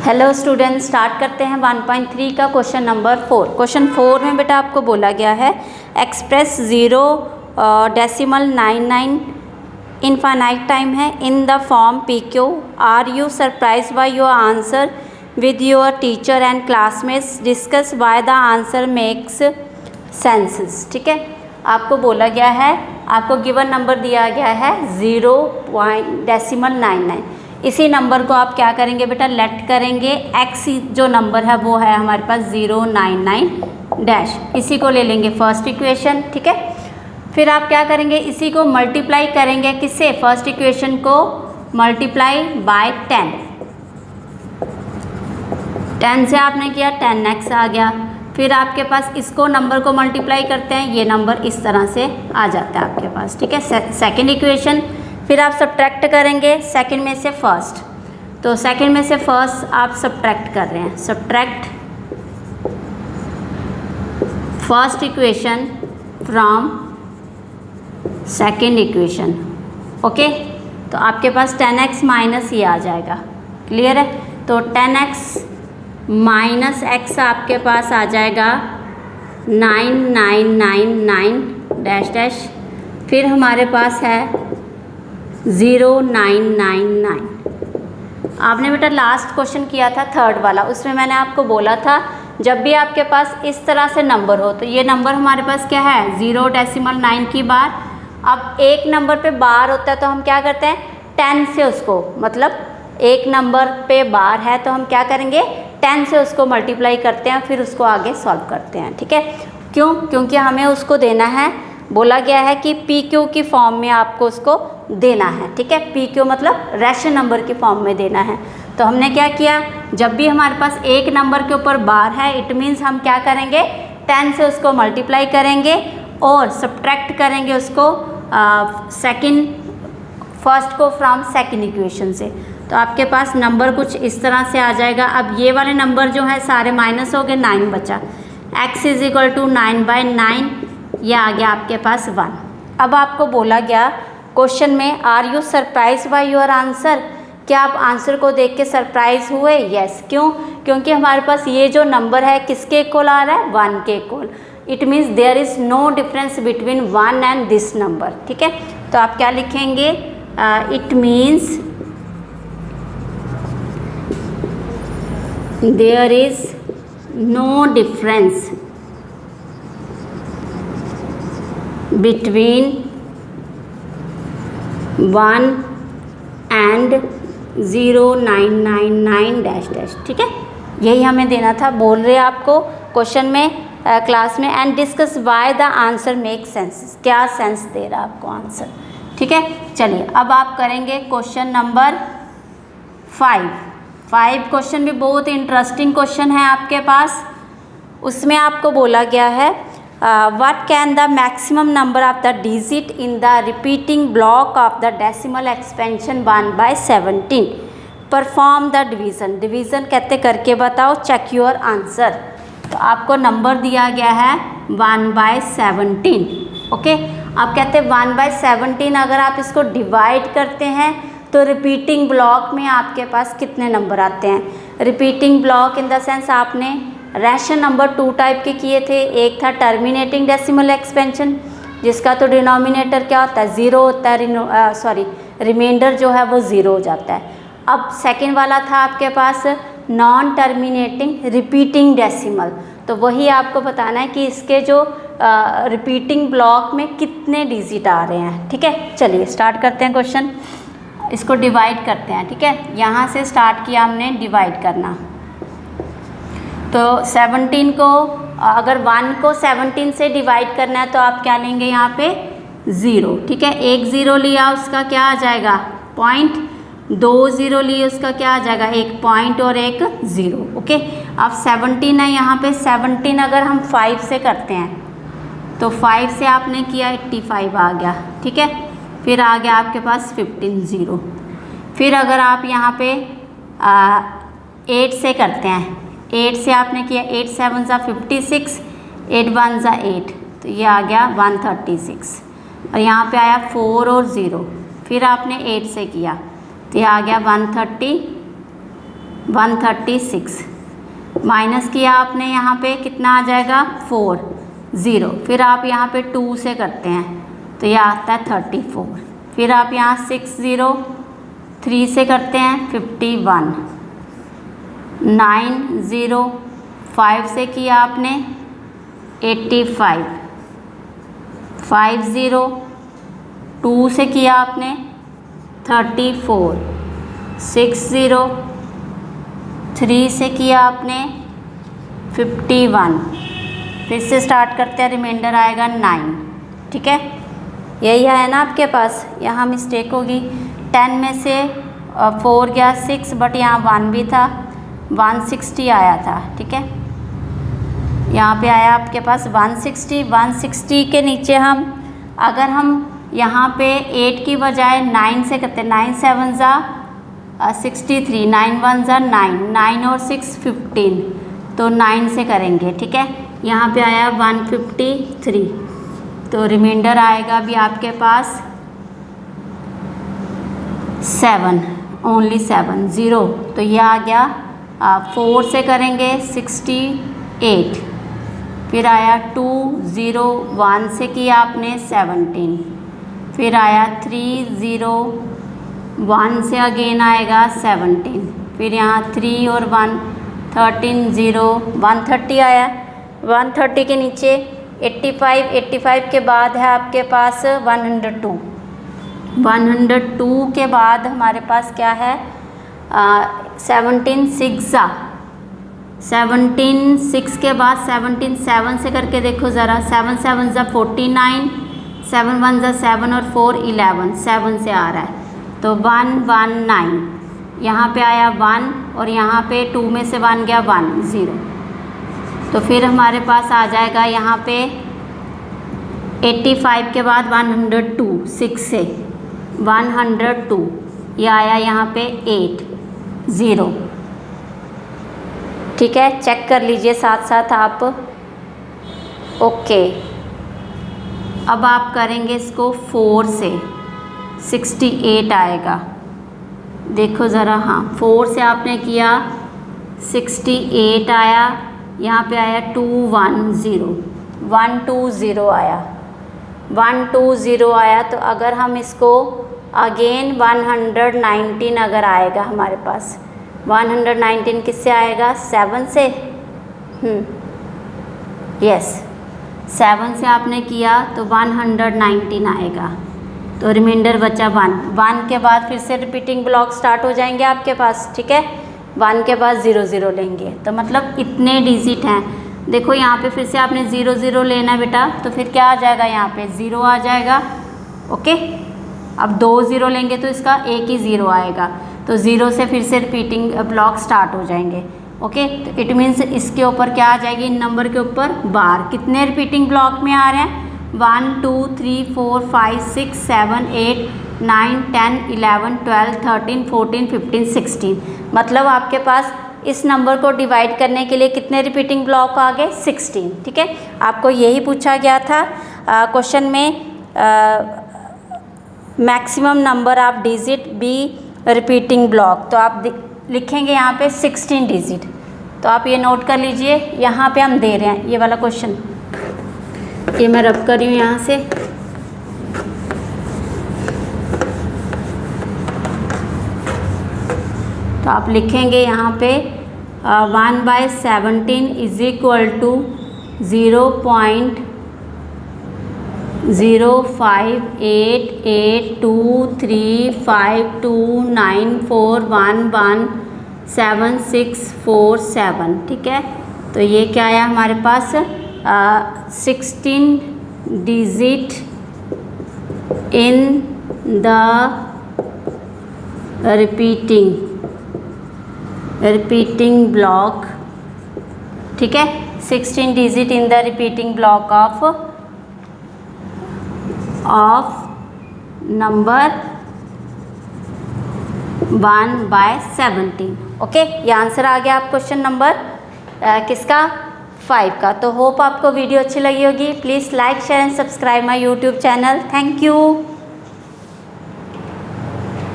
Hello student, start करते हैं 1.3 का क्वेश्चन नंबर 4। क्वेश्चन 4 में बेटा आपको बोला गया है एक्सप्रेस 0.99 इनफाइनाइट टाइम है in the form p q. Are you surprise by your answer with your teacher and classmates, discuss why the answer makes sense. ठीक है, आपको बोला गया है, आपको गिवन नंबर दिया गया है 0.99। इसी नंबर को आप क्या करेंगे बेटा, लेट करेंगे। एक्स जो नंबर है वो है हमारे पास 099 डैश, इसी को ले लेंगे फर्स्ट इक्वेशन। ठीक है, फिर आप क्या करेंगे, इसी को मल्टीप्लाई करेंगे किससे, फर्स्ट इक्वेशन को मल्टीप्लाई बाय 10। 10 से आपने किया 10x आ गया। फिर आपके पास इसको नंबर को मल्टीप्लाई करते हैं, ये नंबर इस तरह से आ जाता है आपके पास। ठीक है, सेकंड इक्वेशन। फिर आप सब्ट्रैक्ट करेंगे सेकंड में से फर्स्ट, तो सेकंड में से फर्स्ट आप सब्ट्रैक्ट कर रहे हैं, subtract first equation from second equation. Okay, तो आपके पास 10x माइनस ये आ जाएगा। क्लियर है, तो 10x माइनस x आपके पास आ जाएगा 9999 डैश डैश। फिर हमारे पास है 0999। आपने बेटा लास्ट क्वेश्चन किया था थर्ड वाला, उसमें मैंने आपको बोला था जब भी आपके पास इस तरह से नंबर हो, तो ये नंबर हमारे पास क्या है 0.9 की बार। अब एक नंबर पे बार होता है तो हम क्या करते हैं 10 से उसको, मतलब एक नंबर पे बार है तो हम क्या करेंगे 10 से उसको मल्टीप्लाई करते हैं, फिर उसको आगे सॉल्व करते हैं। ठीक है, क्यों, क्योंकि हमें उसको देना है, बोला गया है कि पी क्यू की फॉर्म में आपको उसको देना है। ठीक है, पी क्यू मतलब रैशनल नंबर की फॉर्म में देना है। तो हमने क्या किया, जब भी हमारे पास एक नंबर के ऊपर बार है इट मीन्स हम क्या करेंगे 10 से उसको मल्टीप्लाई करेंगे और सब्ट्रैक्ट करेंगे उसको फर्स्ट को फ्रॉम सेकंड इक्वेशन से। तो आपके पास नंबर कुछ इस तरह से आ जाएगा। अब ये वाले नंबर जो है सारे माइनस हो गए, 9 बचा। x इज इक्वल टू 9/9, यह आ गया आपके पास 1। अब आपको बोला गया क्वेश्चन में are you surprise by your answer, क्या आप आंसर को देख के सरप्राइज हुए? यस। क्यों? क्योंकि हमारे पास ये जो नंबर है किसके इक्वल आ रहा है, 1 के equal. It means there is no difference between 1 and this number. ठीक है, तो आप क्या लिखेंगे, it means there is no difference between 1 and 0999 dash dash. ठीक है, यही हमें देना था। बोल रहे आपको क्वेश्चन में क्लास में, and discuss why the answer make sense, क्या सेंस दे रहा है आपको आंसर। ठीक है, चलिए अब आप करेंगे क्वेश्चन नंबर 5। क्वेश्चन भी बहुत इंटरेस्टिंग क्वेश्चन है आपके पास। उसमें आपको बोला गया है what can the maximum number of the digit in the repeating block of the decimal expansion 1/17, perform the division कहते करके बताओ, check your answer। तो आपको नंबर दिया गया है 1/17। ओके, आप कहते हैं 1/17 अगर आप इसको डिवाइड करते हैं तो रिपीटिंग ब्लॉक में आपके पास कितने नंबर आते हैं। Repeating block in the sense आपने रैशनल नंबर 2 टाइप के किए थे। एक था टर्मिनेटिंग डेसिमल एक्सपेंशन, जिसका तो डिनोमिनेटर क्या होता है 0 होता है, रिमाइंडर जो है वो 0 हो जाता है। अब सेकंड वाला था आपके पास नॉन टर्मिनेटिंग रिपीटिंग डेसिमल, तो वही आपको बताना है कि इसके जो रिपीटिंग ब्लॉक में कितने डिजिट आ रहे हैं। ठीक है, चलिए स्टार्ट करते हैं क्वेश्चन, इसको डिवाइड करते हैं। ठीक है, यहाँ से स्टार्ट किया हमने डिवाइड करना, तो 17 को अगर 1 को 17 से डिवाइड करना है तो आप क्या लेंगे यहाँ पे 0। ठीक है, एक 0 लिया उसका क्या आ जाएगा पॉइंट, 2 0 लिए उसका क्या आ जाएगा एक पॉइंट और एक 0। ओके, अब 17 है यहाँ पे, 17 अगर हम 5 से करते हैं तो 5 से आपने किया 85 आ गया। ठीक है, फिर आ गया आपके पास 15 0। फिर अगर आप यहाँ पे 8 से करते हैं, 8 से आपने किया 8 7 ज़ा 56, 8 1 ज़ा 8, तो ये आ गया 136। और यहाँ पे आया 4 और 0, फिर आपने 8 से किया तो ये आ गया 130 136 माइनस किया आपने, यहाँ पे कितना आ जाएगा 4 0, फिर आप यहाँ पे 2 से करते हैं तो यह आता है 34, फिर आप यहाँ 6 0 3 से करते हैं 51, 9 0 5 से किया आपने 85, 5 0 2 से किया आपने 34, 6 0 3 से किया आपने 51, फिर से स्टार्ट करते हैं, रिमाइंडर आएगा 9। ठीक है, यही है ना आपके पास, यहाँ मिस्टेक होगी, 10 में से 4 गया 6, बट यहाँ 1 भी था, 160 आया था। ठीक है, यहाँ पे आया आपके पास 160, 160 के नीचे हम अगर हम यहाँ पे 8 की बजाय 9 से करते, 9 7 ज़ा 63, 9 1 ज़ा 9, 9 और 6 15, तो 9 से करेंगे। ठीक है, यहाँ पे आया 153, तो रिमाइंडर आएगा भी आपके पास 7, ओनली 7 0, तो ये आ गया। 4 से करेंगे 68, फिर आया 2 0 1 से किया आपने 17, फिर आया 3 0 1 से अगेन आएगा 17, फिर यहाँ 3 और 1 13 0 130 आया, 130 के नीचे 85, 85 के बाद है आपके पास 102, 102 के बाद हमारे पास क्या है 17 6 ज़ा 17 6 के बाद 17 7 से करके देखो ज़रा, 7 7 ज़ा 49, 7 1 ज़ा 7 और 4 11, 7 से आ रहा है, तो 119, यहाँ पे आया 1 और यहाँ पे 2 में से 1 गया 1 0, तो फिर हमारे पास आ जाएगा यहाँ पे 85 के बाद 102 6 से 102, ये आया यहाँ पे 8 0। ठीक है, चेक कर लीजिए साथ साथ आप। ओके, अब आप करेंगे इसको 4 से 68 आएगा, देखो ज़रा, हाँ 4 से आपने किया 68 आया, यहाँ पे आया 210, 120 आया, 120 आया, तो अगर हम इसको अगेन 119 अगर आएगा हमारे पास, 119 किससे आएगा 7 से, यस 7 से आपने किया तो 119 आएगा, तो रिमाइंडर बचा 1, 1 के बाद फिर से रिपीटिंग ब्लॉक स्टार्ट हो जाएंगे आपके पास। ठीक है, 1 के बाद 0 0 लेंगे, तो मतलब इतने डिजिट हैं। देखो यहाँ पे फिर से आपने 0 0 लेना बेटा, तो फिर क्या आ जाएगा, यहाँ पे 0 आ जाएगा। ओके, अब 2 0 लेंगे तो इसका एक ही 0 आएगा, तो 0 से फिर से रिपीटिंग ब्लॉक स्टार्ट हो जाएंगे। ओके, तो इट मीन्स इसके ऊपर क्या आ जाएगी, इन नंबर के ऊपर बार। कितने रिपीटिंग ब्लॉक में आ रहे हैं, 1 2 3 4 5 6 7 8 9 10 11 12 13 14 15 16, मतलब आपके पास इस नंबर को डिवाइड करने के लिए कितने रिपीटिंग ब्लॉक आ गए, 16। ठीक है, आपको यही पूछा गया था क्वेश्चन में, maximum number of digit B repeating block, तो आप लिखेंगे यहाँ पे 16 डिजिट, तो आप ये नोट कर लीजिए। यहाँ पे हम दे रहे हैं ये वाला क्वेश्चन, ये मैं रब कर रही हूँ यहाँ से, तो आप लिखेंगे यहाँ पे 1/17 इज इक्वल टू 0.05882352941176647। ठीक है, तो ये क्या आया हमारे पास 16 digit in the repeating block. ठीक है, 16 digit in the repeating block of number 1/17। Okay, ये आंसर आ गया आप क्वेश्चन नंबर किसका 5 का। तो होप आपको वीडियो अच्छी लगी होगी। Please like share and subscribe my YouTube channel. Thank you.